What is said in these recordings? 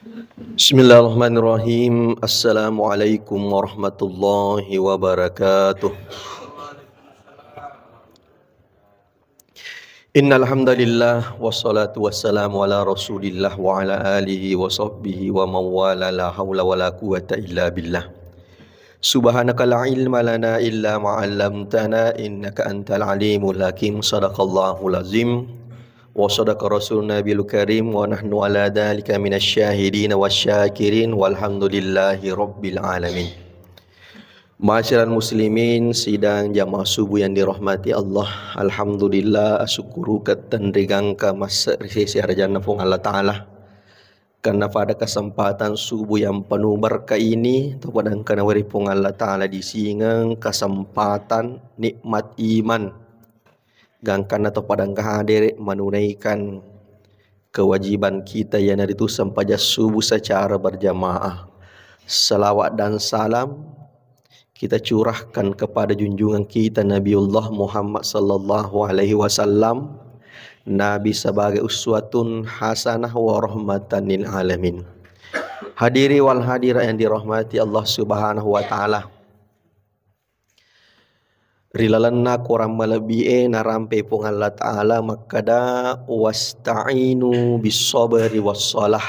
Bismillahirrahmanirrahim. Assalamualaikum warahmatullahi wabarakatuh. Innal hamdalillah wassalatu wassalamu ala Rasulillah wa ala alihi wa sahbihi wa mawala la haula wala quwata illa billah. Subhanaka la ilma lana illa ma 'allamtana innaka antal alimul hakim. Shadaqallahul azim. Wa sadaqa rasuluna bil karim wa nahnu ala dhalika minasyahidin wasyakirin walhamdulillahi rabbil alamin. Ma'asyiral muslimin sidang jamaah subuh yang dirahmati Allah. Alhamdulillah syukuru ketendegang ka masa resesi arjana pun Allah Ta'ala. Karena pada kesempatan subuh yang penuh berkah ini, kepada kana waripung Allah Ta'ala disingang kesempatan nikmat iman. Gangkan atau padang hadir menunaikan kewajiban kita yang itu sampai subuh secara berjamaah. Salawat dan salam kita curahkan kepada junjungan kita Nabiullah Muhammad sallallahu alaihi wasallam, Nabi sebagai uswatun hasanah wa rahmatan lil alamin. Hadiri wal hadirat yang dirahmati Allah Subhanahu wa taala. Rilalanna korang melebihi narampe pun Allah Ta'ala makada wasta'inu bisabri wassalah.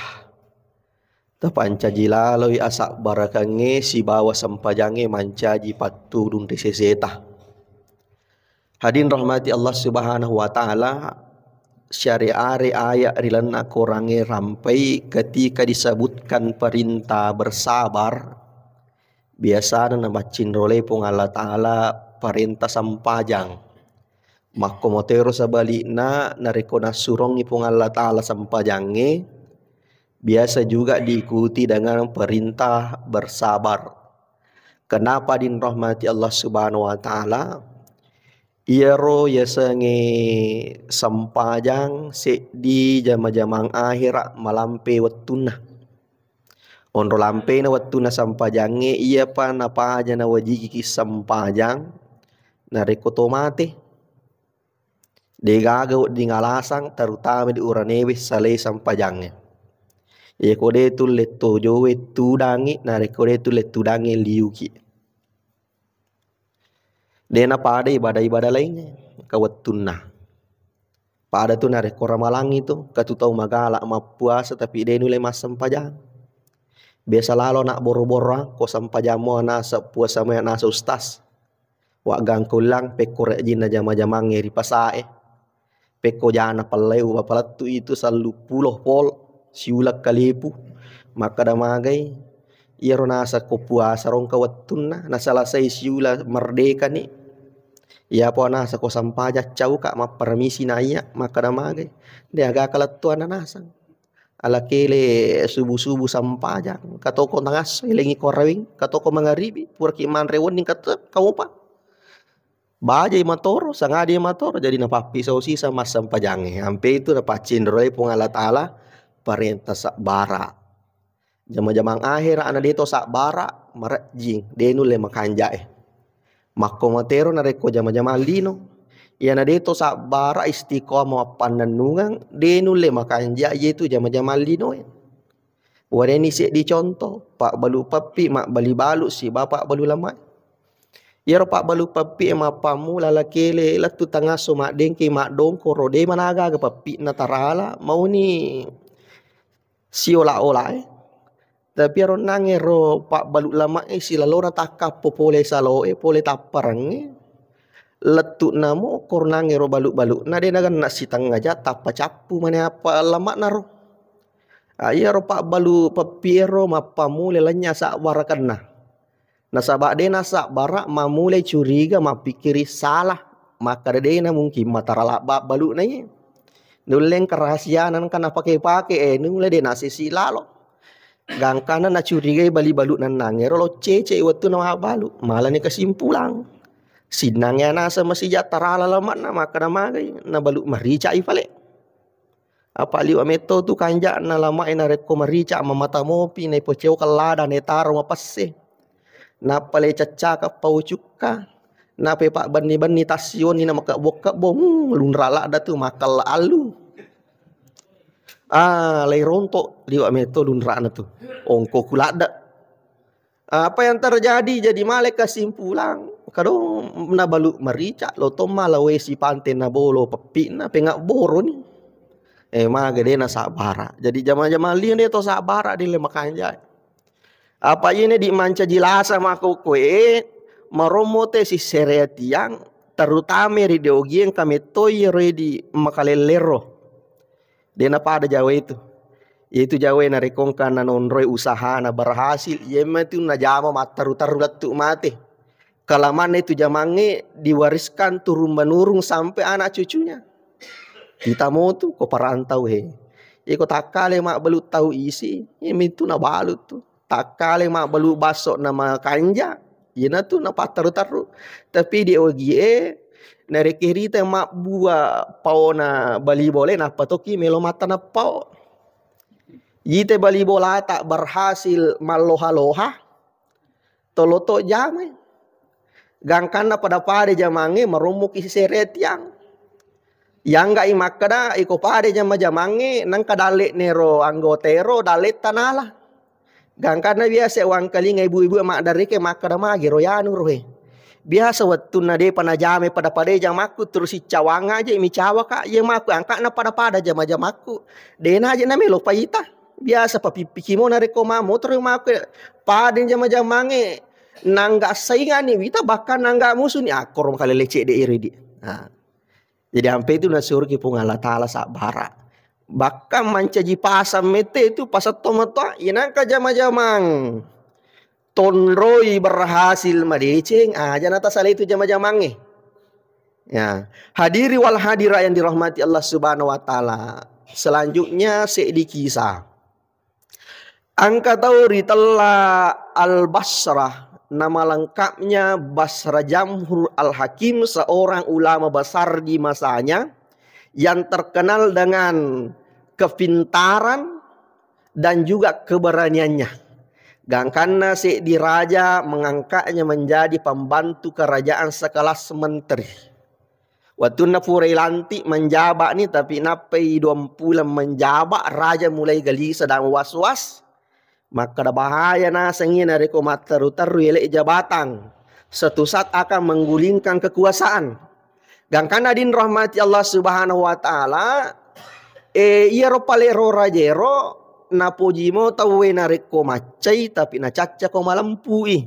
Tapancaji lalui asak barakange si bawa sampajange mancaji patudun deseseta. Hadin rahmati Allah Subhanahu wa Ta'ala, syariare ayat rilanna korange rampai ketika disebutkan perintah bersabar. Biasa nama cinrole pun Allah Ta'ala perintah sampajang. Makomotero sabalikna narekona surong ipung Allah Ta'ala sampajange. Biasa juga diikuti dengan perintah bersabar. Kenapa din rahmati Allah Subhanahu wa Ta'ala? Iero yasange sampajang di jama-jamang akhirat malampe wattuna. Onro lampe na wattuna sampajange iya pa napa aja na wajiki sampajang narekotomate degaga di ngalasang terutama di uranewe sale sampajangnya. Ya kode tu leto jowe tu dangi narekode tu letu dangi liuki. Dena pada ibadah-ibadah lainnya kawatuna. Pada tu narekora malang itu katutau magala ma puasa tapi denu le mas sampajang. Biasa lalo nak boro-boro ko sampajamo na sa puasa mo na sa ustas. Wa gangkulang peko rejina jama-jamang ngeri pasae. Peko jana paleu bapalatu itu selalu puluh pol siulak kalipu. Maka damagai iero nasa ko puasa rong kawatuna na salasai siula merdeka ni. Ia po nasa ko sampaja cau ka ma permisi na iya maka damagai. Dia agak kalatuan na nasang. Ala kele subuh-subuh sampaja katoko tangas ilengi korawing katoko mangaribi purki man rewon ning kata kamu pa. Bajai matoro, sangadi matoro jadi napapi sausi sama sampajange. Sampai itu dapat cindroi pun Allah Ta'ala perintah sak bara. Jama-jamang akhir anak dito sak bara marajing denu le makanjae. Makomatero nareko jama-jamang lino. Ya na dito sak bara istiqomah pandanungan denu le makanja yaitu jama-jamang lino. Wareni sik dicontoh pak balu papi mak bali balu si bapak balu lamai. Ya pak balu papi ema pamu lalakele latu tangaso mak dengki mak dongko rode managa ga papi natarala mau ni siola-ola tapi ro nange ro pak balu lama sila lora takap popole salo pole taparang letu namo kor nange ro balu-balu na de nagan nak sitang aja tapa capu mana apa lama naro ya ro pak balu papi ro mapamu lelanya sak warakanna. Nasabak dena sak barak ma mulai curiga ma pikiri salah maka dena mungkin matarala balu nai nuleng kerahasiaan kana pakai nuleng dena sisi lalo gangkana na curiga bali balu nan nangero lo cece waktu na balu malah ni kesimpulan sinangnya nasa masih jatarala lama na maka na magai na balu marica ifale apa liu ameto tu kanja na lama ina reko marica mamata mopi na poceo kalada ne taro mapasse. Napa le caca pau cuka napa pak bani tasion ni nama ka boka bom lunrala ada tu makal alu Lay rontok liwat metode lunrana tu. Ongko kulada. Apa yang terjadi jadi malek kesimpulan. Kadang na balu marica lo toma lawe si pantai na bolo pepi na pengak boro ni. Maga dia na sabara. Jadi zaman-zaman lian dia to sabara di lemak anjay. Apa ini di manca jilasa mako kue maromote si seretiang terutama di deogi yang kami toy di makalelero. Dia na pada Jawa itu. Yaitu Jawa na rekongkan na nonroy usaha na berhasil. Yema itu na jama mataru-taru letuk mati. Kalaman itu jamange diwariskan turun menurung sampai anak cucunya. Kita mau tuh kok perantau he. Ya kok tak kali mak belut tahu isi. Yema itu na balut tuh. Tak kali mak belut basok nama kanja. Yena tuh na pataru-taru. Tapi di ogie nare kerita mak buah pau na bali boleh na patoki melo mata na pau. Yite bali bola tak berhasil maloha-loha. Toloto jamai. Gangkan na pada jamange merumuk isi seret yang. Yang gak imakada iko pada jamange nang kadalik nero anggotero dalit tanala. Gangkan na biasa uang kaling ibu-ibu mak dari ke makada magi royanu rohe. Biasa waktu na de panajame pada jamaku terus si cawang aja imi cawa kak ye maku angkat na pada jamaku. Dena aja na melo paita. Biasa papipikimo na reko motor maku pada jamange nangga saingan ni wita bahkan nangga musuh ni akor kali lecek de iri di. Jadi sampai itu nasur ki pung Allah taala sabara. Bahkan mancaji pasam mete itu pasat tomato inang ka jamang. Tonroi berhasil madeceng aja nata salah itu jama-jamange. Ya, hadiri wal hadira yang dirahmati Allah Subhanahu wa taala. Selanjutnya kisah. Angka tauri telah Al-Basrah, nama lengkapnya Basra Jamhur Al-Hakim, seorang ulama besar di masanya yang terkenal dengan kepintaran dan juga keberaniannya. Gangkana si diraja mengangkatnya menjadi pembantu kerajaan sekelas menteri. Waktu na purai lantik menjabat ni tapi napai 20 menjabat raja mulai gali sedang was-was. Maka ada bahaya na sengin dari komat taru-taru elek jabatan. Suatu saat akan menggulingkan kekuasaan. Gangkana din rahmati Allah Subhanahu wa taala iero palero rajero na pojimo tawe na reko macai tapi na caca ko malampui.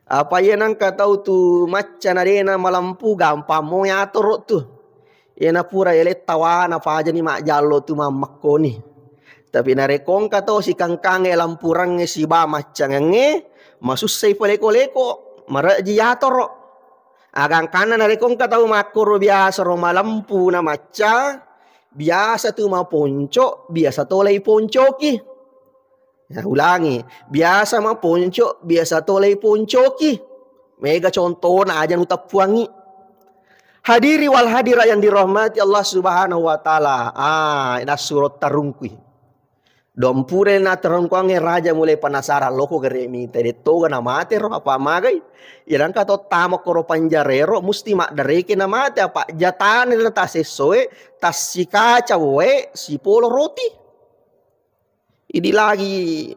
Apa ya nang katau tu maca na dena malampu gampang mo ya torok tu. Ya na pura ele tawana pa ni mak jallo tu mamakko ni. Tapi na rekong katau si kangkang lampurang si ba maca nge masusay paleko-leko maraji ya torok. Agang kanan na rekong katau makuro biasa ro malampu na maca. Biasa tu ma ponco, biasa tolay poncoki. Ya, ulangi, biasa ma ponco, biasa tolay poncoki. Mega contoh na aja utapuangi. Hadiri wal hadira yang dirahmati Allah Subhanahu wa taala. Ina surat tarungkui. Dompure na terungkuange raja mulai penasaran loko geremi tede toga na mate ro apa magai. Irang kato tamak koro panjarero musti mak dereke na mate apa jatan na tas sesuai tas si kaca we si polo roti. Ini lagi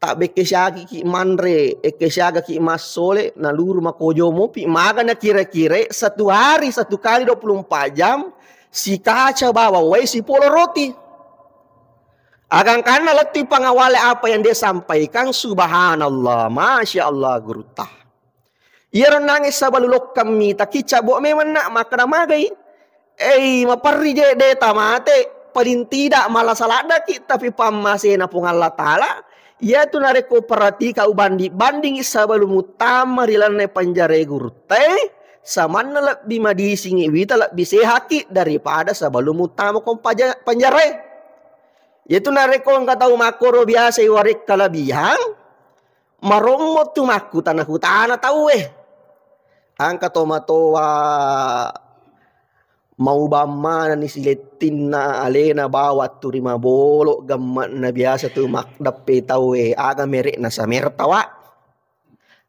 tak bekesiagi ki mandre ekesiaga ki masole na luru makojo mopi maga na kira-kira satu hari satu kali 24 jam si kaca bawa we si polo roti. Agang karena letih pengawali apa yang dia sampaikan, subhanallah, masya Allah gurutah. Ia nangis sabalulok kami tak kicabok memang nak makan magai. Maparri je deta mate paling tidak malah salah daki tapi pamasena pun Allah taala. Ia tu nareko perhati kau banding sabalum utama rilane panjare gurute. Samana lebih madisingi wita lebih sehaki daripada sabalum utama kau panjare. Yaitu nareko ang katau makoro biasa iwarik kalabihan. Maromot tu maku tanah hutana tau Ang katau matoa mau bama ni siletin na alena bawa turima bolok gamat na biasa tu mak dape tau aga merek na samer tawa.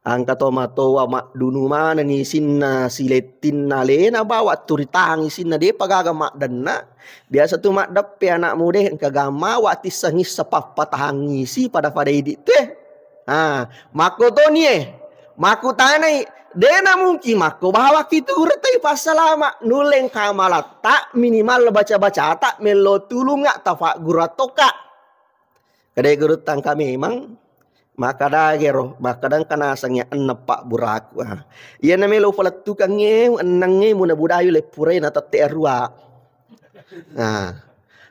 Angka tomatowa mak dunu mana ni sinna siletin na lena bawa turitangi sinna de pagaga mak denna. Biasa tu mak depe anak muda kagama wati sengis sepapatahangi si pada idi teh. Mako to ni mako tanai dena mungkin mako bawa kitu urtai pasalama nuleng kamalata minimal baca-baca tak melo tulunga tafa guratoka. Kadai gurutang kami memang maka dagero makadang kanasangnya enepak buraku iya na melo falat tukang enange muna budayu le pure na tate arua.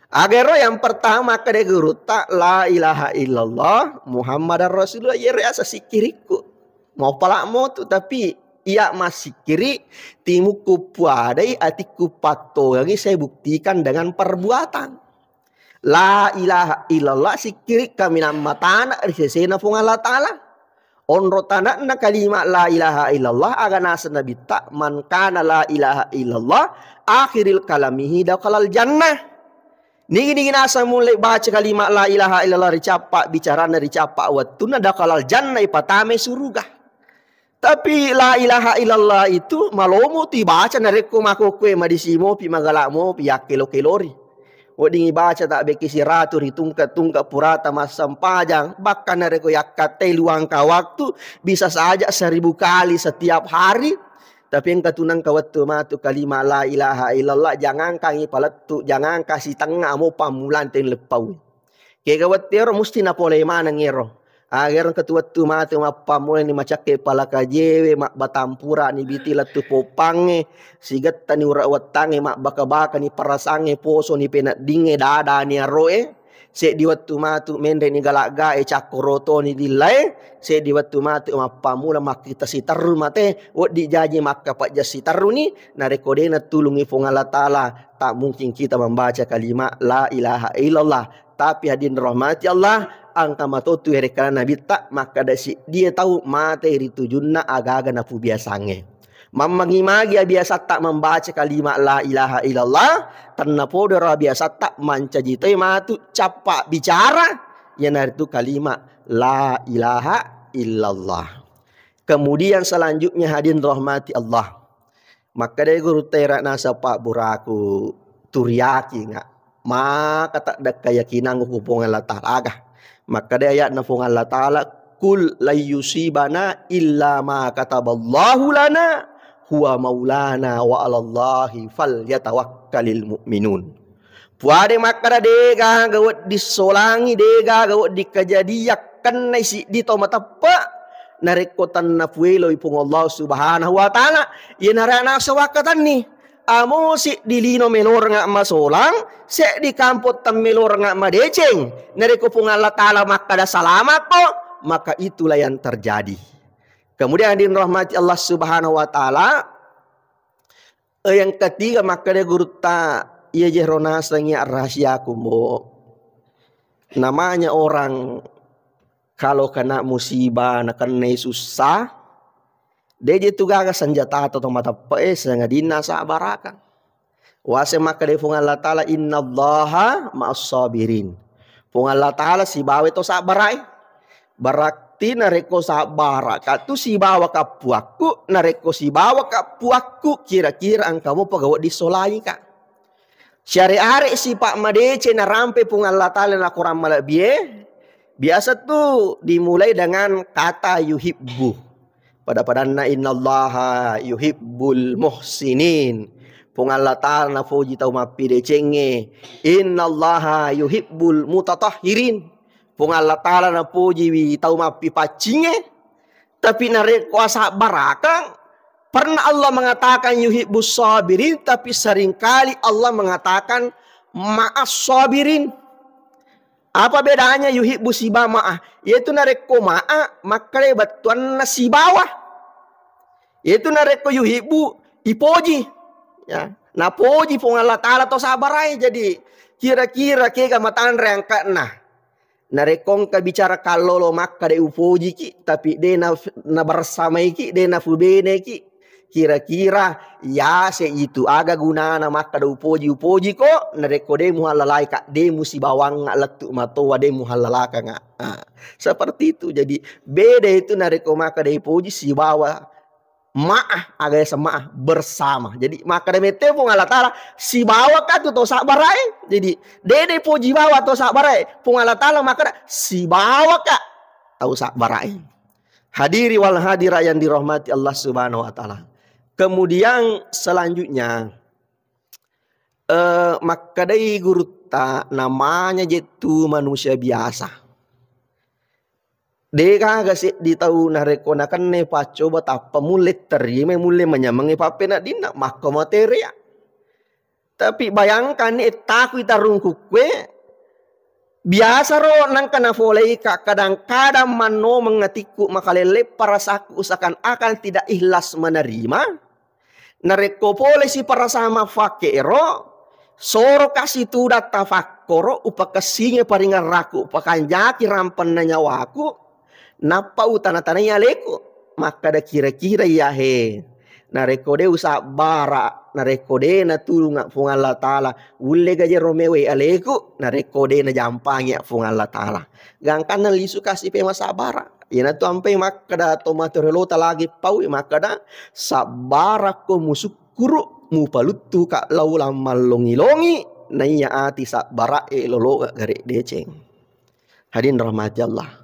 Agero yang pertama kadai guruta la ilaha illallah Muhammadar Rasulullah ya asa sikiriku mau palak mau tu tapi ia masih kiri timuku puadai atiku pato lagi saya buktikan dengan perbuatan. La ilaha illallah sikiri kami nama tanah risesena fung Allah Ta'ala. Onro tanah na kalimat la ilaha illallah aga nasa nabi tak man kana la ilaha illallah akhiril kalamihi dakalal jannah. Nigi nasa mulai baca kalimat la ilaha illallah ricapa bicarana ricapa watuna dakalal jannah ipatame surga. Tapi la ilaha illallah itu malomo ti baca nareko mako kue madisimo pi magalamo pi yakelo kelori. Wadingi baca tak beki siratu ritungka purata masam pajang bahkan nareko yakate luangka waktu bisa saja 1000 kali setiap hari. Tapi yang ketunang kawatu matu kalimat la ilaha illallah jangan kangi paletu jangan kasih tengah mau pamulan ten lepau. Kayak kawatero mesti napole mana ngero. Agar ketua tu matu mapa mulai ni macake pala kajewe mak batampura ni bitila tu popange sigat tani ura watange mak baka ni parasange poso ni penak dinge dada ni aroe se di waktu matu mende ni galak gae cakoroto ni dilai se di waktu matu mapa mula mak kita si taru mate wot di jaji mak kapak jasi taru ni na rekodena tulungi fong Allah Ta'ala tak mungkin kita membaca kalimat la ilaha illallah tapi hadirin rahmati Allah angka matotu hereka nabi tak maka dasi dia tahu mate ritujunna aga-aga nafu biasange. Mamagi biasa tak membaca kalimat la ilaha illallah karena podora biasa tak mancajitoi matu capak bicara yang itu kalimat la ilaha illallah. Kemudian selanjutnya hadirin rahmati Allah. Maka dari guru terak nasa pak buraku turiaki ngak. Maka tak ada keyakinan hubungan Allah Ta'ala. Maka dia ayat nafung Allah Ta'ala kul la yusibana illa ma kataballahu lana huwa maulana wa 'alallahi falyatawakkalul mu'minun. Puade makara dega gawat disolangi dega gawat dikejadiakan nasi di tomatapa narekotan nafuelo ipung Allah Subhanahu wa Ta'ala yen arana sawakatan ni amo si dilino melor nga masolang si di kampot tam melor nga madeceng nareko pung Allah Ta'ala makada salamat po maka itulah yang terjadi. Kemudian dirahmati Allah Subhanahu wa Ta'ala yang ketiga makada gurta ia jehrona sengnya rahasia kumbo namanya orang kalau kena musibah nak kena susah deje tu gaga senjata atau mata pes ngadina sabarakan. Wase maka de fung Allah Ta'ala innallaha ma'as sabirin. Fung Allah Ta'ala si bawe to sabarai. Barakti nareko sabara katu si bawa kapuaku nareko si bawa kapuaku kira-kira angkamu pagawa disolai ka. Syari-ari si Pak Madece na rampe fung Allah Ta'ala na kurang malabie. Biasa tu dimulai dengan kata yuhibbu. Pada innallaha yuhibbul muhsinin. Pung Allah Ta'ala na foji tau mapi decenge. Innallaha yuhibbul mutatahhirin. Pung Allah Ta'ala na foji tau mapi pacinge. Tapi nare kuasa barakang. Pernah Allah mengatakan yuhibbus sabirin. Tapi seringkali Allah mengatakan ma'as sabirin. Apa bedanya yuhibbu si ma'ah? Yaitu nareko ma'ah maka batuan nasi bawah. Yaitu nareko yuhibbu ipoji. Ya, na poji pung Allah Ta'ala to sabarai jadi kira-kira ke gamatan reangka nah. Narekong ka bicara kalolo maka de upoji ki tapi de na bersama ki de na fubene ki. kira-kira ya se itu aga gunana maka da upoji ko nareko de muhalalai kak de musi bawang letu matowa de muhalalaka nga. Seperti itu. Jadi beda itu nareko maka de upoji si bawa maah agak semaah bersama. Jadi maka de mete pun Allah Taala si bawa ka tu to sabarai. Jadi dede puji bawa to sabarai pun Allah Taala maka si bawa ka tahu sabarai. Hadiri wal hadira yang dirahmati Allah Subhanahu wa taala. Kemudian selanjutnya maka dai guru ta namanya jitu manusia biasa. Deka gasi di tahu nareko nakan ne paco betapa mulit terima mulai menyamangi pape nak dina maka materi. Tapi bayangkan takui tarung kukwe biasa ro nang kana folei kadang-kadang mano mengatiku makalele parasaku usakan akan tidak ikhlas menerima. Nareko pole si parasama fakero soro kasih tu data fakoro upakasinya paringan raku upakanjaki rampan nyawaku. Napa utana-tananya leku maka da kira-kira ya he nareko de usa bara nareko de na tulunga fung Allah Taala ulle gaje romewe aleku nareko de na jampangi fung Allah Taala gangkan na lisu kasih pe masabara ina tu ampe maka da tomato relota lagi pau maka da sabara ko musukuru mu palutu ka laulam malongi-longi na iya ati sabara lolo gare deceng. Hadirin rahmati Allah.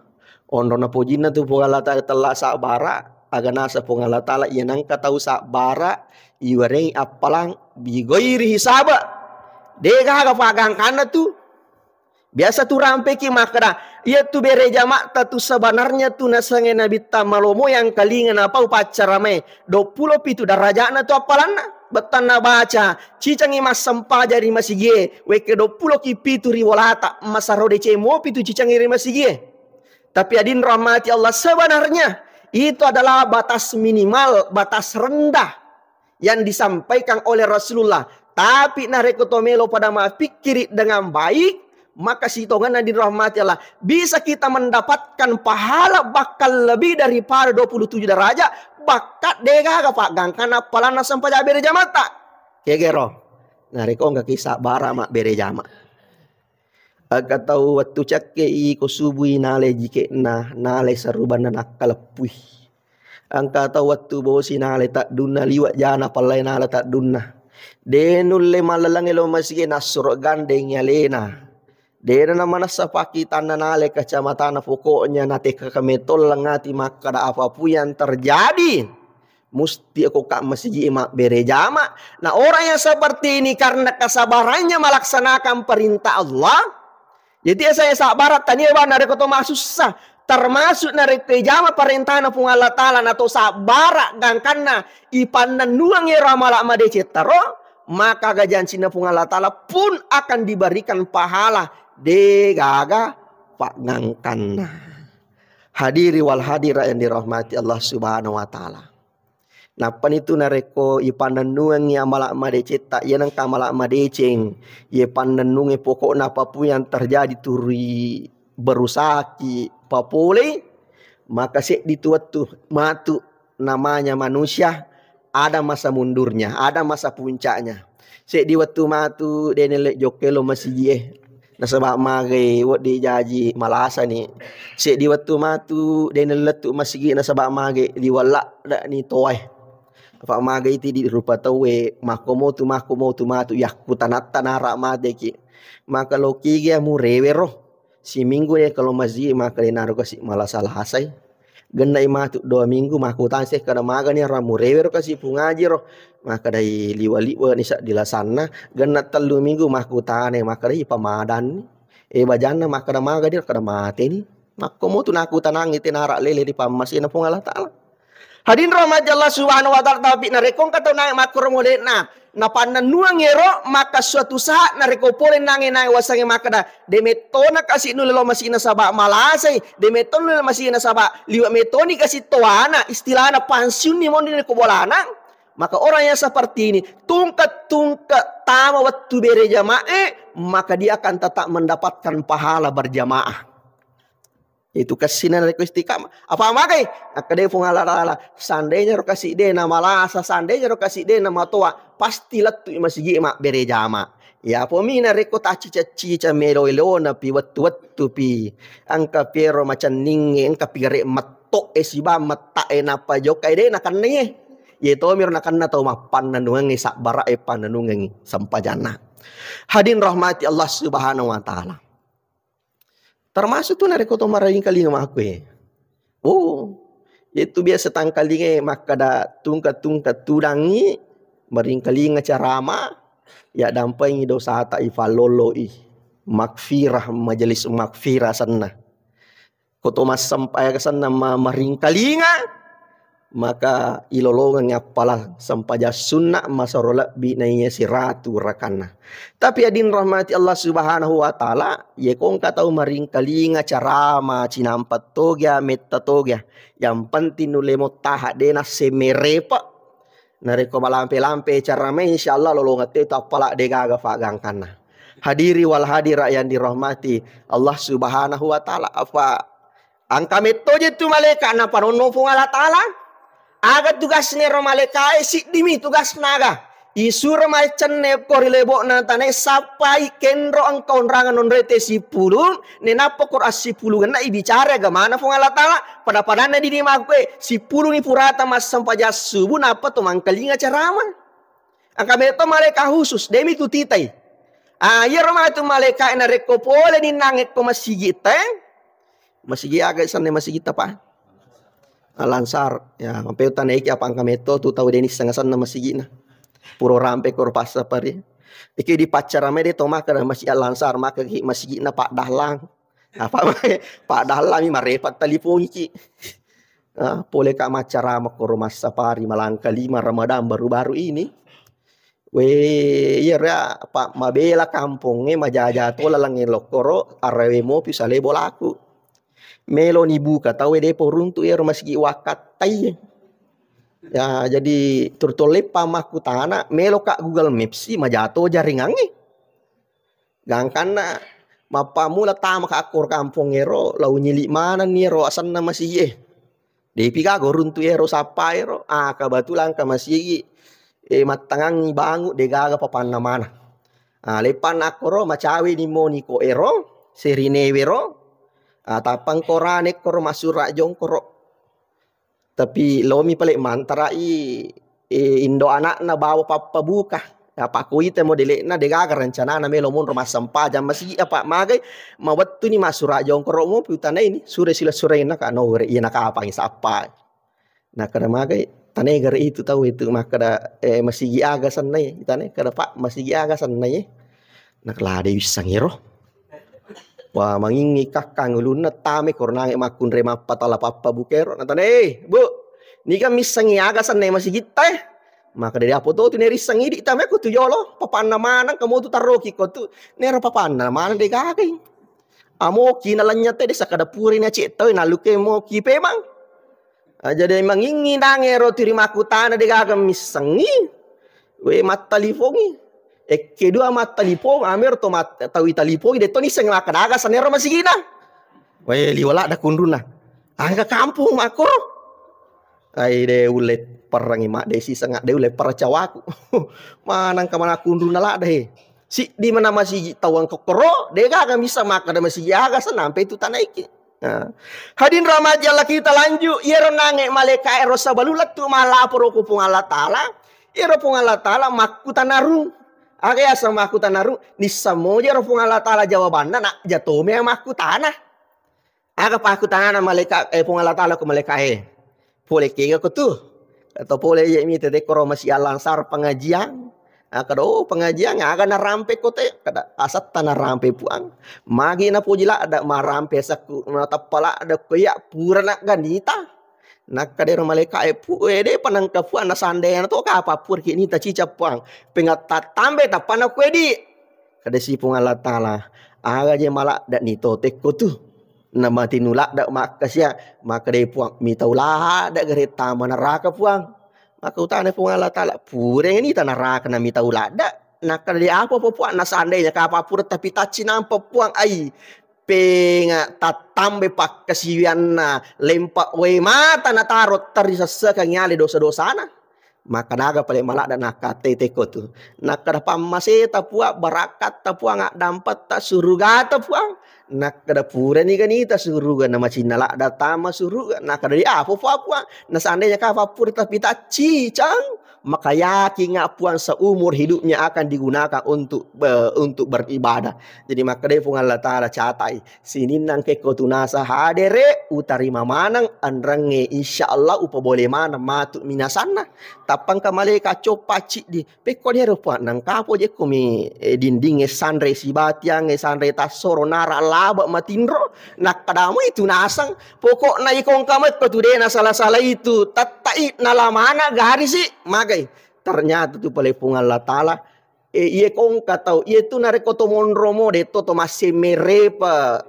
Ondona pojina tu pung Allah Taala telah sabara agana sa pung Allah Taala yanang katau sabara iwareng apalang bigoiri hisaba dega ga pagang kana tu biasa tu rampe ki makra ia tu bere jama' tu sebenarnya tu nasange nabi tamalomo yang kalingan apa upacara me 27 darajatna tu apalanna betan na baca cicangi mas sempa jari masigie weke 20 ki pitu riwolata masarode cemo pitu cicangi masigie. Tapi adin rahmati Allah sebenarnya itu adalah batas minimal, batas rendah yang disampaikan oleh Rasulullah. Tapi nareko tomelo pada pikiri dengan baik, maka sitongan adin rahmati Allah bisa kita mendapatkan pahala bakal lebih daripada 27 derajat. Bakat dega pak gangkan apalana sampai bere jamata. Kegero. Nareko enggak kisah bara mak bere jama. Aga tahu waktu cakke ko subui nale jike nale saruban nak kalepui. Angka tahu waktu bosi nale tak dunna liwat jana palai nale tak dunna. Denul le malalang elo masih nasur gandeng yalena. Dena nama nasa pakitan nale kecamatan pokoknya nate kametol langati maka ada apapun yang terjadi. Musti aku kak masjid mak bere jama. Nah orang yang seperti ini karena kesabarannya melaksanakan perintah Allah. Jadi saya sabarat tania ba nareko to masusah termasuk nareko jama perintah na pung Allah Taala na to sabara gangkanna ipanan nuang ye ramala made cetaro maka gajan cina pung Allah Taala pun akan diberikan pahala de gaga pak gangkanna. Hadiri wal hadira yang dirahmati Allah Subhanahu wa taala. Napan itu nareko ipananungan ya malak made cetak ya nang kamalak made ceng ye pananunge pokok apapun yang terjadi turi berusaki papole maka sek dituatu matu namanya manusia ada masa mundurnya ada masa puncaknya sek di waktu matu denelek jokelo masih nasabak mage wot di jaji malasa ni sek di waktu matu denelek tu masih nasabak mage di walak dak ni toy. Apa magai itu di rupa tawe makomo tu matu yakutanat tanara madeki maka loki dia murewero si minggu ya kalau masih maka lenaro kasih malah salah hasai gendai matu 2 minggu makutan sih kada maga ni ramu rewero kasih pungaji roh maka dari liwa-liwa ni sak dilasana genat 3 minggu makutan maka dari pamadan bajana maka kada maga dia kada mate ni makomo tu nakutan angit nara lele di pamasin pun Allah Taala. Hadirin rahmat Allah Subhanahu wa taala tapi narekong kata na makro modena na pananuang ero maka suatu saat nareko pole nange wasange makada demetona kasih nulelo masih nasaba malasai demeton nulelo masih nasaba liwa metoni kasih toana istilahna pensiun ni mondi ko bolana maka orang yang seperti ini tungkat tama waktu bere jamaah maka dia akan tetap mendapatkan pahala berjamaah. Itu kasinan reko istiqamah. Apa makai? Akade pung ala seandainya ro kasih de nama lasa, seandainya ro kasih de nama toa, pasti letu masigi mak bere jama. Ya pomina reko taci caci camelo elona pi watu pi. Angka piero macan ninge, angka pigare matok esiba mata enapa joka de nakan ne. Ye to mir nakan na to mapan nanungangi sak bara epan nanungangi sampajana. Hadin rahmati Allah Subhanahu wa taala. Termasuk tuh nareko to maraing kalinga aku ya. Oh, itu biasa tangkalinge maka da tungkat tudangi maring kalinga carama ya dampai dosa ta ifalolo i makfirah majelis makfirah sana. Koto mas sampai ke sana maring kalinga maka ilolongan ngapalah sampaja sunnah masarola binainya siratu rakana. Tapi adin rahmati Allah Subhanahu wa taala ye kong katau maring kalinga carama cinampat togya metta togya yang penting nulemo taha dena semerepa nareko malampe-lampe carama insyaallah lolongat itu apala degaga fagangkana. Hadiri wal hadira yang dirahmati Allah Subhanahu wa taala apa angka metoje tu malaikat na panono fung Allah taala. Aga tugasnya romaleka si dimi tugas naga. Isur macam ne korilebo na tanai sapai kenro angkau rangan non rete si pulun. Nenapa kor si pulun na ibicara gamana fung Allah taala. Pada padana di dimakwe si pulun ni purata mas sampaja subuh napa tu mangkalinga caraman. Angka meto maleka khusus demi tu titai. Iya roma tu maleka ina rekopole ni nangit ko masigita. Masigi agak sana masigita pa. Lansar ya sampai tanah iki apa angka meto tu tahu denis sangat sana masigi na puro rampe kor pasa pari iki di pacar ame de toma kada masih lansar maka masigi na pak dahlang apa pak dahlang mi marepat telepon iki boleh kak macara makor masa pari malangka 5 Ramadan baru-baru ini iya pak mabela kampungnya majaja to lalangi lokoro arawe mo pisale bolaku melo ni buka tahu de poruntu ya rumah segi wakat tai ya jadi turtole pamaku tanah melo kak Google Maps sih majato jaringange gangkana mapamu la tama ka akor kampung ero lau nyili mana nih ro asan nama sih de pika goruntu ero sapa ero kebetulan ka masih matangang bangu de gaga papan mana lepan akoro macawe ni moniko ero serine wero tapang koranek koro masura jong koro tapi lomi paling mantara indo anak na bawa papa buka apa kuite modele na degaga rencana na melo mon rumah sampah jam masih apa magai mawattu ni masura jong koro mo putana ini sure sila sure na ka no iya na ka apa apa nah kada magai tane gar itu tahu itu maka da masih aga sanai tane kada pak masih aga sanai nak lade wisangiro. Wah mangingi kakang ulun na tame kornange makun rema patala papa bukero natane bu ni kan misangi agasan ne masih kita maka dari apa tuh neri sangi di tame ko tu yolo papan mana kamu tu taroki ko tu nero papan mana de gagai amo kinalanya te desa kada puri na cek toy na luke mo ki pemang jadi mangingi nangero terima kutana de gaga misangi we matalifongi kedua mata lipo amer to mata tawi talipo de to ni seng lakadaga sanero masigina we liwala da kunduna angka kampung mako ai de ulet perangi mak desi sengak de ulet percawaku manang ka mana kunduna la de si di mana masih tawang kokoro de ga bisa maka da masih aga sampai itu tanah iki hadin ramaja Allah kita lanjut yero nange maleka ero sabalulat tu malaporo kupung Allah taala ero pung Allah taala makku tanaru Aga sama aku tanaru ni samoja ro Allah taala jawabanna nak jatuh me aku tanah. Aga pa aku tanah malaikat pung Allah taala ko malaikat boleh ke ko tu atau boleh ye mi te dekoro masih lansar pengajian. Kado pengajian aga na rampe ko te kada asat tanah rampe puang. Magi na pujila ada marampe saku na tapala ada koyak pura nak ganita. Nak kadero malaikat pu de panang kapuan na sande na to ka apa pur kini ta cica puang pengat tambe ta pana kwedi kada si pung Allah taala aga je malak dak ni to tek ko tu nama tinulak dak makasya maka de puang mi taulah dak gere ta neraka puang maka utane pung Allah taala pure ni ta neraka na mi taulah dak nak kada apa puang na sande nya ka apa pur tapi ta cinam puang ai penga tatambe pak kasiwian na lempak we mata na tarot tarisasa kang nyali dosa-dosa na. Maka naga pale malak dan nakate teko tu. Nakada pamase tapua barakat tapua ngak dampat tak suruga tapua. Nakada pura ni ganita suruga nama cinala datama suruga. Nakada di apa apa. Na seandainya ka pur tapi tak cicang. Maka yakin ngapuan seumur hidupnya akan digunakan untuk beribadah. Jadi maka dia pun Allah Ta'ala catai. Sini nang ke kotunasa hadere utarima manang andrange insyaallah upa boleh mana matuk minasana. Tapang kamale kaco pacik di. Peko dia rupa nang kapo je komi dinding sanre sibatiang sanre tasoro nara laba matindro. Nak kadamu itu nasang. Pokok na ikong kamet patude na salah-salah itu. Tatai nalamana garis sih. Ternyata tu palepung Allah Ta'ala iye kong katau iye tu narekoto monromo de toto masih merepa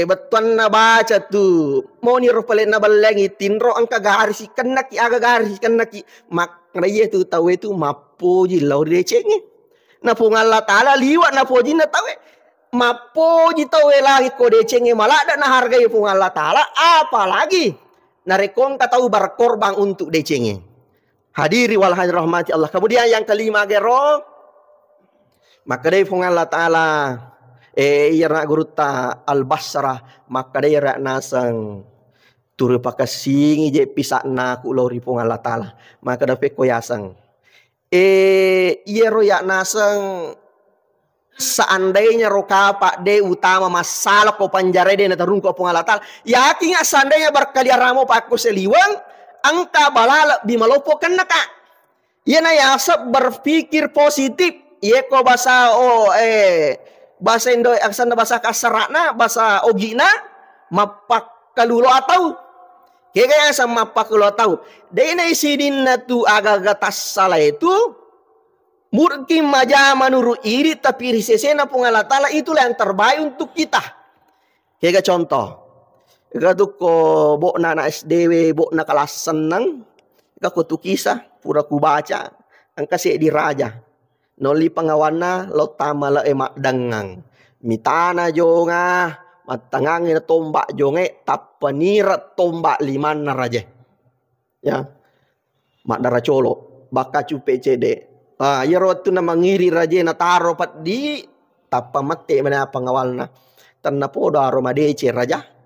betuan na baca tu mau ni ropale na balengi tinro angka garis kenaki aga garis kenaki makna iye tu tahu itu mapoji lau de cenge na pung Allah Ta'ala liwat na poji na tahu mapoji tahu lagi ko de cenge malada na harga pung Allah Ta'ala apalagi narekong katau berkorban untuk de cenge. Hadiri wal hadir rahmati Allah. Kemudian yang kelima gero. Maka dia pun Allah Ta'ala. Ira guruta al-basrah. Maka dia rak nasang. Turu pakasing je pisak na kulori pun Allah Ta'ala. Maka dia peko yasang. Iro yak nasang. Seandainya rokapak de utama masalah ko panjare de na tarung ko pun Allah Ta'ala. Yakin seandainya berkali ramo pakku seliwang. Angka balala bimalopo kan naka. Ia na yasa berpikir positif. Ia ko bahasa bahasa Indo aksana bahasa kasarana bahasa ogina mapak kalulo atau. Kaya sama mapak kalulo atau. Dai na isidin na tu agak salah itu. Murki maja manuru iri tapi risesena pungala tala itulah yang terbaik untuk kita. Kaya contoh. Ika tu ko bok na SDW bok na kelas senang. Ika ko tu kisah pura ku baca. Angka si di raja. Noli pengawana lo tama la emak dangang. Mitana jonga. Matangang ina tombak jonge. Tapanira tombak liman na raja. Ya. Mak dara colo. Baka cupe cede. Ya rotu na mangiri raja na taro pat di. Tapa mate mana pengawalna. Tanna podo aroma dece raja.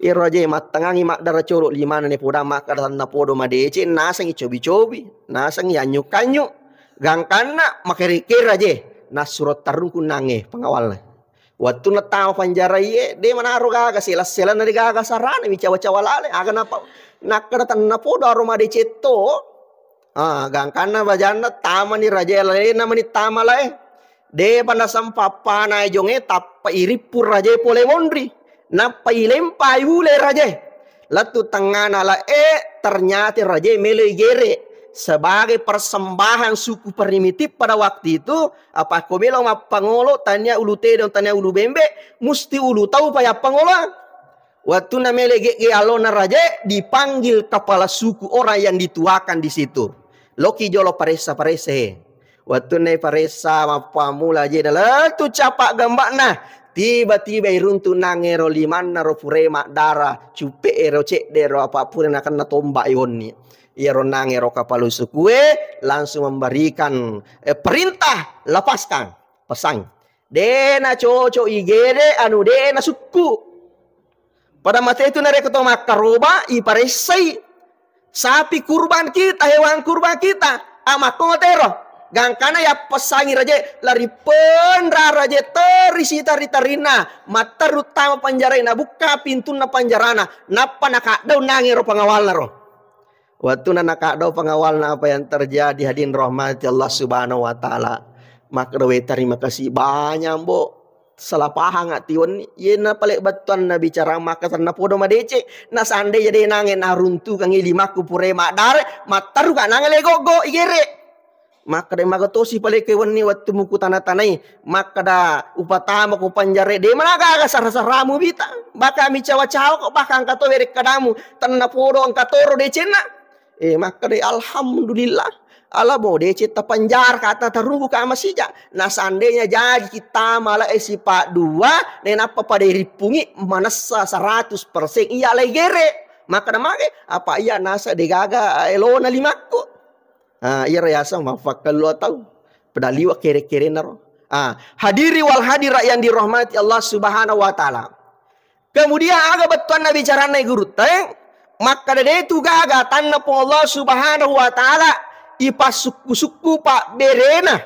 Raja matangangi mak dara colok limana ne poda mak kada na podo madece nasang icobi-cobi nasang yanyu kanyu gangkana makerike raja nasurot tarungku nange pengawalna waktu na tao panjara ye de manaro gaga sela na gaga sarane mi cawa-cawalale aga napa nakada tan na podo aroma dece to gangkana bajana tama ni raja lae namani tama lae de panda sampapa na jonge tappa iripur raja pole mondri napa ilempai hule raja. Latu tengana la ternyata raja melegere sebagai persembahan suku primitif pada waktu itu. Apa kau bilang pangolo tanya ulu tedong tanya ulu bembe mesti ulu tahu paya pangolo. Waktu na melegere alona raja dipanggil kepala suku orang yang dituakan di situ. Loki jolo paresa. Waktu na paresa mapamula aja dah tu capak gambak nah. Tiba-tiba iruntu nangero liman naro purema darah cupe ero cek dero apapun yang akan natombak yoni. Iro nangero kapalu sukue langsung memberikan perintah lepaskan pesang. Dena coco igere anu dena suku. Pada masa itu nare ketua makaroba iparesai sapi kurban kita hewan kurban kita amak ngotero. Gangkana ya pesangi raja lari pendra raja terisi tarina mata rutama panjarana buka pintu na panjarana napa nak dau nangi ro pengawalna ro waktu na dau pengawalna apa yang terjadi hadirin rahmati Allah Subhanahu wa taala maka dewe terima kasih banyak mbok salah paham ngak tiwan ye na palek batuan na bicara maka sana podo madece na sande jadi nange na runtu kang limaku pure mak dare mataru ka nange legogo igere. Maka de magatosi pale kewan ni waktu muku tanah-tanai maka da upatama ko panjare de mana gaga sarasaramu bita baka mi cawa-cawa kok bahkan kato werek kadamu tanna podo ang katoro de cena maka de alhamdulillah Ala mo DC tapanjar kata tarugu ka masija. Nah seandainya jadi kita malah isi pak dua. Dan apa pada ripungi manasa 100% iya legere. Maka namanya apa iya nasa degaga elona limakku. Iya rasa mafak kalau tahu. Pedaliwa kere-kere naro. Hadiri wal hadira yang dirahmati Allah Subhanahu wa taala. Kemudian aga betuan Nabi bicara naik guru teng. Maka dari itu gaga tanah pun Allah Subhanahu wa taala ipa suku-suku pak berena.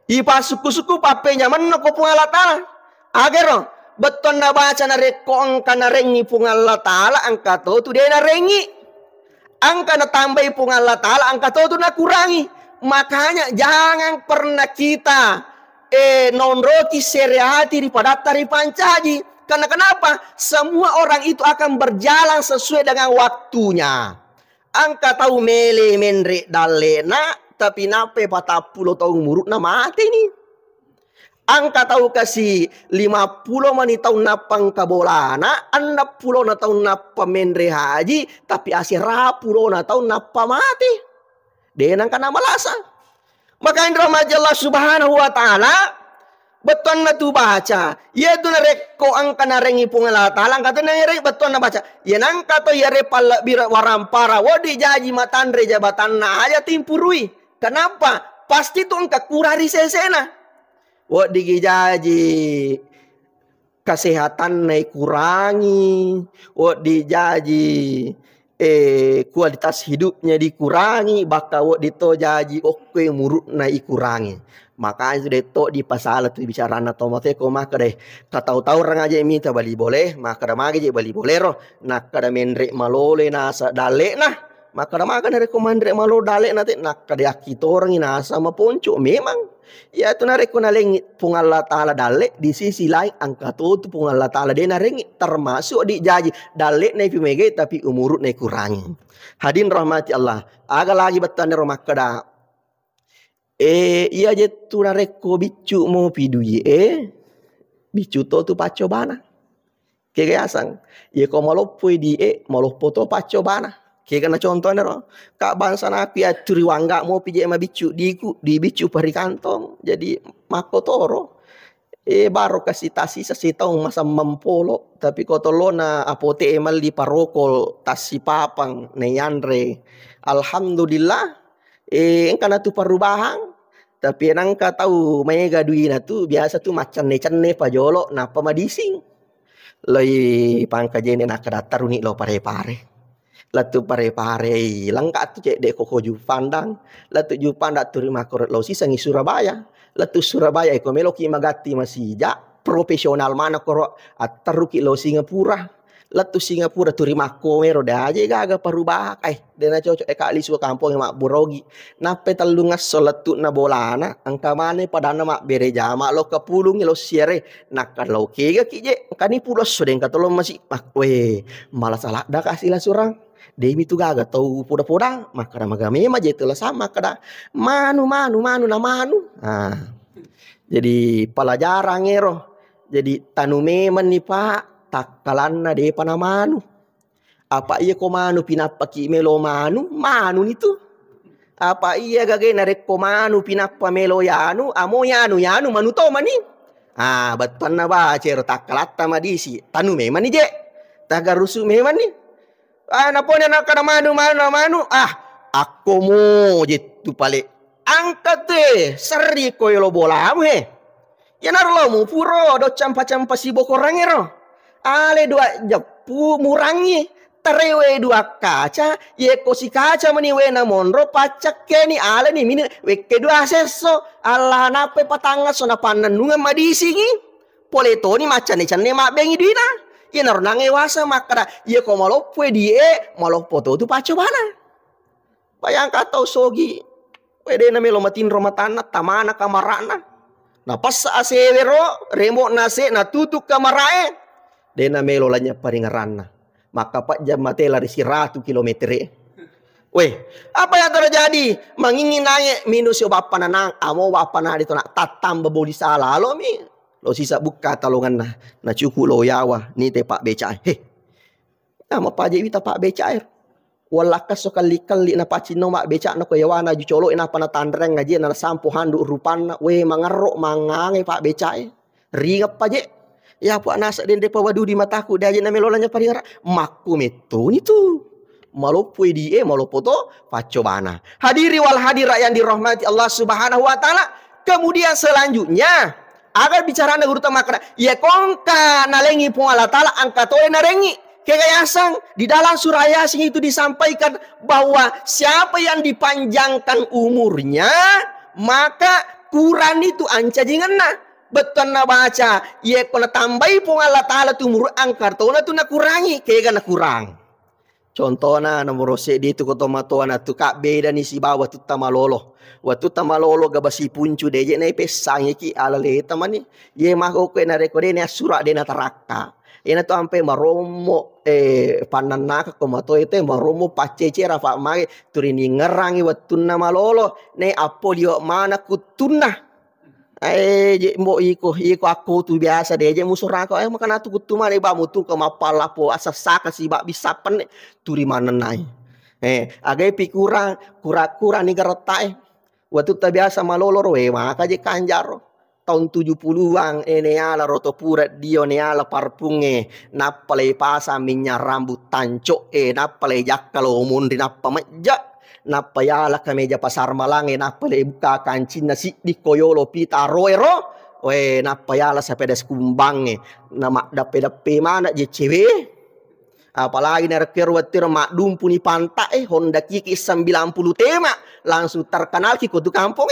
Ipa suku-suku pak penyaman ko pun Allah taala. Agero betuan na baca na rekong kana rengi pun Allah taala angka tu dia na rengi. Angka na tambahi pun Allah taala angka tu na kurangi. Makanya jangan pernah kita nonroki serehati di padatari pancaji. Karena kenapa? Semua orang itu akan berjalan sesuai dengan waktunya. Angka tahu mele menre dalena tapi nape 40 tahun murut na mati ni. Angka tahu kasih 50 mani tahun napang kabolana, 60 na tahun napa menre haji tapi asih 10 na tahun napa mati. Denang kana malasa. Maka indra Allah Subhanahu wa taala beton na tu baca. Ya tu na reko ang kanarengi pungala talang kata na rek beton na baca. Ya nang kato ya repal bira warampara wodi jaji matandre jabatan na aja timpurui. Kenapa? Pasti tu angka kurari sesena. Wodi gijaji kesehatan na kurangi. Wodi jaji kualitas hidupnya dikurangi. Baka wodi to jaji oke murut na ikurangi. Makanya sudah to di pasal tu bicara na tomate ko maka deh tahu-tahu orang aja minta bali boleh maka dah magi je bali boleh roh nak kada menrek malole nasa dalek nah maka dah maka dari komandre malo dalek nanti nak kada kita orang nasa sama ponco memang ya tu narek ko nalengit pung Allah taala dalek di sisi lain angka tu pung Allah taala dia narengit termasuk di jaji dalek na pimege tapi umurut na kurangi hadin rahmati Allah aga lagi betan ro maka dah iya je tu nareko bicu mau pidui bicu to tu paco bana kaya asang iya ko malopoi di malopo to paco bana kaya kana contohnya ro kak bangsa napi aturi wangga mau pije ma bicu di bicu pari kantong jadi makotoro baru kasih tasi sasitau masa mempolo tapi kotolona apote emal di parokol tasi papang neyandre alhamdulillah karena tu perubahan tapi nang ka tahu mega duina tu biasa tu macan ne pajolo na pamadising loi pangka jene nak datar uni lo pare-pare latu pare-pare langka tu cek de koko ju pandang latu ju pandak turi makor lo sisa ngi Surabaya latu Surabaya eko meloki magati masija profesional mana koro ataruki lo Singapura latu Singapura turi mako mero dah aja gaga parubah dena cocok kali suka kampung mak burogi nape talungas solatu na bolana angka mane padana mak bere jama lo kapulung lo siere nak lo kega kije kani pulos sodeng katolo masih mak we malah salah dah kasih lah surang demi tu gaga tau poda-poda makara magame ma je telah sama kada manu na manu jadi pelajaran ngero jadi tanu meman nih pak takalan na de panamanu apa iya ko manu pinapaki melo manu itu apa iya gage narek ko manu pinapa melo yanu amo yanu manu to mani betul na ba cero takalata madisi tanu meman ni je tagarusu meman ni napone na kada manu ako mo jitu pale angkate seri ko yolo bolamu he ya narlo mu puro do campa-campa si bokorangero ale dua jepu murangi terewe dua kaca ye kosi kaca meni wena monro pacak keni ale ni mini weke dua seso ala nape patanga sona panenunga madisingi poletoni macane cane mak bengi dina ye narnange wasa makara ye ko malopwe die malopo to tu paco bana bayang katau sogi wede na melo matin romatana tamana kamarana na pas asewero remo nase na tutuk kamarae dena melo lanya paringarana maka pak jam mate lari 100 kilometer weh apa yang terjadi mangingin naik minus yo bapa nanang amo bapa na dito na tatam beboli salah lo mi lo sisa buka talongan na cuku lo yawa ni te pak beca nama pak je wita pak beca Walaka sekali-kali na pacino mak becak na kuyawana ju colo ina pana tandreng ngaji na sampu handuk rupan we mangerok mangange pak becak ringap paje ya pak nasa den depa wadu di mataku dia aja na melolanya paringar makku metu itu malopo malopo to pacobana. Hadiri wal hadirat yang dirahmati Allah Subhanahu wa taala. Kemudian selanjutnya agar bicara na guru tamakna ya kongka nalengi pung Allah taala angkatole narengi. Kekayasang di dalam surah Yasin itu disampaikan bahwa siapa yang dipanjangkan umurnya maka Quran itu anca jingenna betul na baca ye kona tambahi pun Allah taala tu umur angkar tona tu na kurangi kaya na kurang. Contohnya nomor di itu kotomatoana tu kak beda ni si bawa tu tamalolo. Waktu tamalolo gabasi puncu deje na ipesang ki ala le tamani ye mako ko na rekode na surah de na taraka. Ina tu ampe maromo pananaka komato itu maromo pacece rafa mage turini ngerangi wattunna malolo ne apolio mana kutuna je mo iko aku tu biasa deh je musuh rako makan atu kutuma ne ba mutu ke mapala po asasaka si ba bisa pen turi mana nai agai pikura kura-kura ni garota waktu ta biasa malolo roe maka je kanjaro tahun 70-an neala roto pura dio neala parpunge napale pasa minyak rambut tanco napale jakkalo mundi nappa majja nappa yala kameja pasar malange napale buka kancin nasi di koyolo pita roero nappa yala sapeda skumbange nama dape mana je cewek apalagi nerker watir mak dumpuni pantai Honda Kiki 90 tema langsung terkenal ki kutu kampung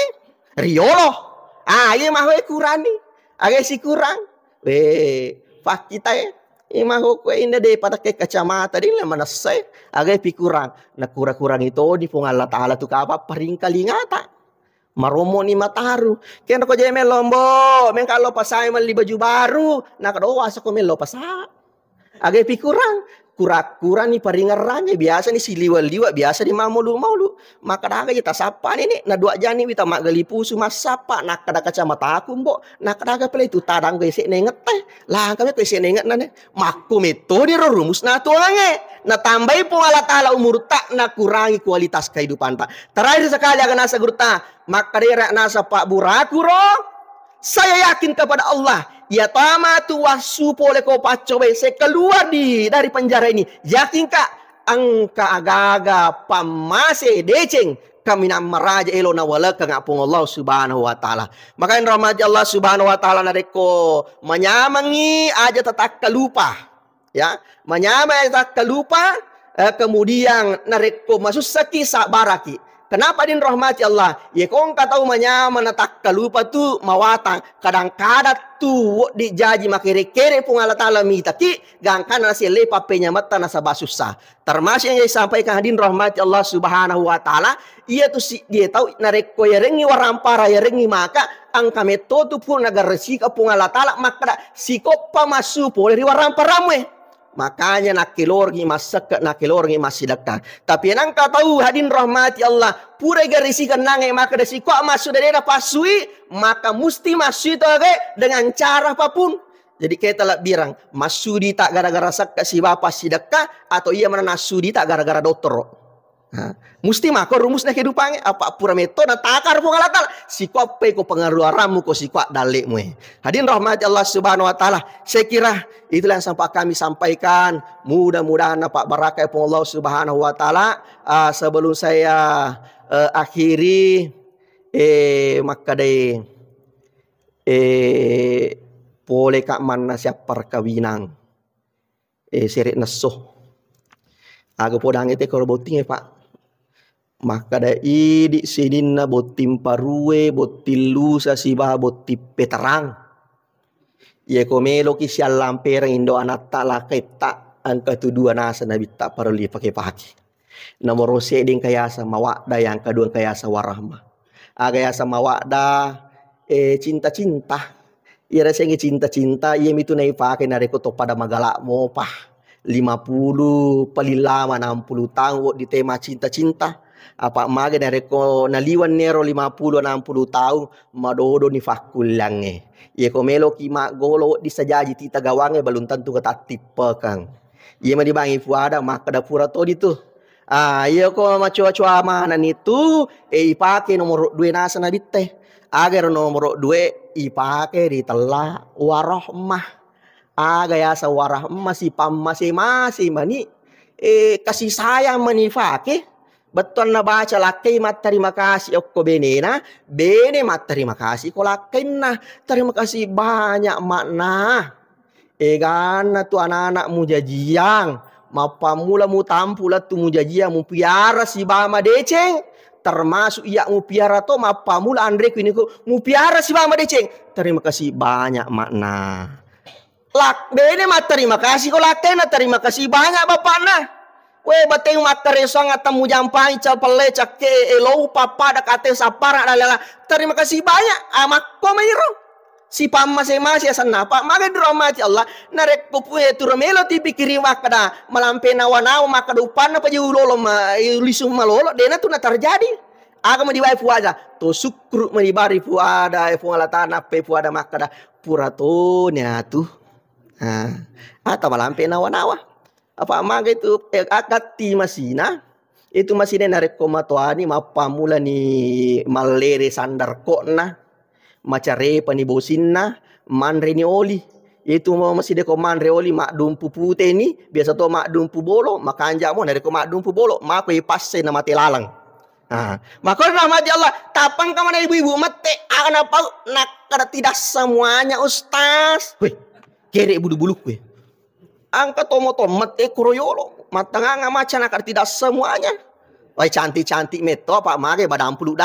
riolo. Iya mah we kurang nih, agak si kurang, pak kita mah kue ini deh pada ke kacamata di mana saya agak kurang, nah kurang itu di pung Allah Taala tu apa paling kali ngata, maromo ni mataru, kena kau jadi melombo, kalau pasai meli baju baru, nah kedoa aku melo pasai, agak kurang. Kura-kura nih paringarannya biasa nih si liwa-liwa biasa di maulu maka daga kita sapa nih na dua jani wita mak galipusu mas sapa nak kada kacamata aku mbok nak daga pele itu tadang ke sik nenget teh lah kami ke sik nenget nane maku metode rumus na tuange na tambahi pun Allah taala umur tak na kurangi kualitas kehidupan tak terakhir sekali akan nasa gurta maka derek nasa pak buraku saya yakin kepada Allah ya tamatu wasu pole ko pacobe saya keluar dari penjara ini yakin kak angka agaga pamase deceng kami nak meraja elona wala kangapung Allah Subhanahu wa taala maka in rahmat Allah Subhanahu wa taala nareko menyamangi aja tak kelupa ya menyamai tak kelupa kemudian nareko masuk saki sabaraki. Kenapa din rahmati Allah? Ya kong tahu mana tak kalupa tu mawatang kadang-kadang tu di jaji makere-kere pun Allah Ta'ala minta ki gangkan nasi lepa penyamatan nasa basusah. Termasuk yang disampaikan hadin rahmati Allah Subhanahu wa taala, ia tu dia tahu nareko ya rengi warampara ya rengi maka angka metodu pun naga resika pun Allah Ta'ala maka sikopa masu boleh waramparamwe. Makanya nak kelorgi masak nak kelorgi masih dekat. Tapi nang kau tahu hadin rahmati Allah pura garisikan nangai maka desi kok masuk dari pasui maka mesti masuk itu dengan cara apapun. Jadi kita telah bilang masudi tak gara-gara sakit si bapak si dekat atau ia mana nasudi tak gara-gara dokter. Mesti maka rumusnya kehidupannya apa pura metode takar pun Allah Ta'ala si kope ko pengaruh ramu ko si kuat dalekmu hadin rahmat Allah Subhanahu wa taala saya kira itulah yang sampai kami sampaikan mudah-mudahan Pak barakah pun Allah Subhanahu wa taala sebelum saya akhiri maka deh boleh kak mana siap perkawinan seret nesuh aku podang itu kalau boting Pak maka da idi sidinna botim parue botilu sa siba boti peterang ye komelo ki sial lampere indo anak la keta angka tu dua nasa nabi tak parli pakai pagi nomor seding kaya sama wakda yang kedua kaya sa warahmah aga ya sama wakda cinta-cinta ira sengi cinta-cinta ye mitu nai pakai nareko to pada magalak mo pah 50 paling lama 60 tahun di tema cinta-cinta apa mage dari ko naliwan nero 50-60 tahun madodo ni fakulange ye ko melo ki mak golo disajaji tita gawange balun tentu kata tipe kang ye ma dibangi fuada maka da pura to ditu Iya ko macua-cua mahanan itu ipake nomor 2 nasa na bitte. Agar nomor 2 ipake di telah warahmah. Aga ya sa warahmah si masing-masing mani kasih sayang manifake. Betul na baca lakai mat terima kasih okko benena, bene mat terima kasih ko lakai na terima kasih banyak makna. Egan tu anak-anak mujajiang, mapamula mu tampula tu mujajiang mu piara si bama deceng, termasuk ia mu piara to mapamula Andre ini ko mu piara si bama deceng. Terima kasih banyak makna. Lak bene mat terima kasih ko lakai na terima kasih banyak bapak na. We bateng makaresong at tamu jampai capale cakke elo papa da kate sapara adalah terima kasih banyak amak komairo si masing-masing asan napa maga dromati Allah narek pupuhe turmelo tipikiri wakada malampe nawa-nawa makadupan apa jiulolo ma lisum malolo dena tu na terjadi aga madiwai puada to sukru madibari puada fuala tanah pe puada makada puratonya tu atau malampe nawa-nawa apa maga itu akati masina itu masina narek komatoani mapamula ni malere sandar kokna macare pani bosinna manre ni oli itu masih deko manre oli mak dumpu pute ni biasa to mak dumpu bolo makanja mo narek mak dumpu bolo mak passe na mati lalang maka nama di Allah tapang kamana ibu-ibu mate akan apa nak kada tidak semuanya ustaz weh kere bulu-bulu weh angka tomat kuroyolo matanga macan akar tidak semuanya. Wah cantik-cantik meto pak mage badampulu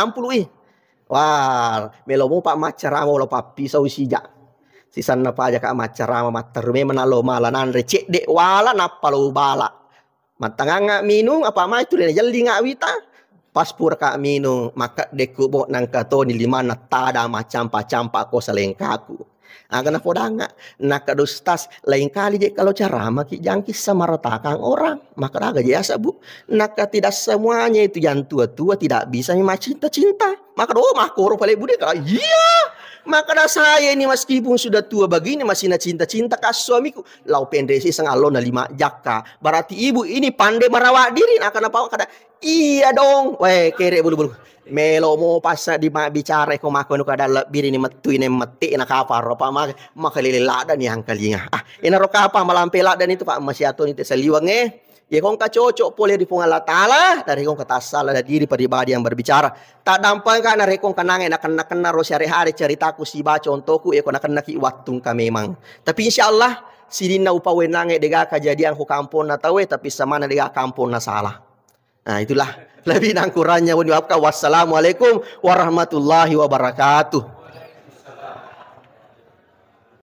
wah melomu pak macarama lo papi sausija sisanna pa aja ka macarama materme menalo malanan recek dek wala napalo bala matanga minung apa ma itu dene jaldi ngawita pas pur ka minung maka deku bo nang katoni limana tada macampa-campa ko salengkaku. Agak podanga nak dostas lain kali je kalau ceramah ki jangkis samaratakan orang maka agak biasa bu nak tidak semuanya itu yang tua-tua tidak bisa memang cinta-cinta maka makoro paling bude iya maka saya ini meskipun sudah tua begini masih cinta-cinta ke suamiku lau pendesi sengalon na 5 jaka berarti ibu ini pandai merawat diri akan apa kata iya dong weh kere bulu-bulu melo mo pas di bicara ko mako no kada lebih ini metu ini meti na kapar pa makalilila dan yang kalinga ina ro kapa malampela dan itu pak masih ato ni saliwange ya kong kacocok pole di pungala taala dari kong katasala dari diri pribadi yang berbicara tak dampai kana rekong kanange nak kena ro hari ceritaku si baca ontoku ya kona kena ki wattung ka memang tapi insyaallah sidina upawenange dega kejadian ku kampung na tawe tapi samana dega kampung na salah. Nah itulah lebih dan kurangnya. Wassalamualaikum warahmatullahi wabarakatuh.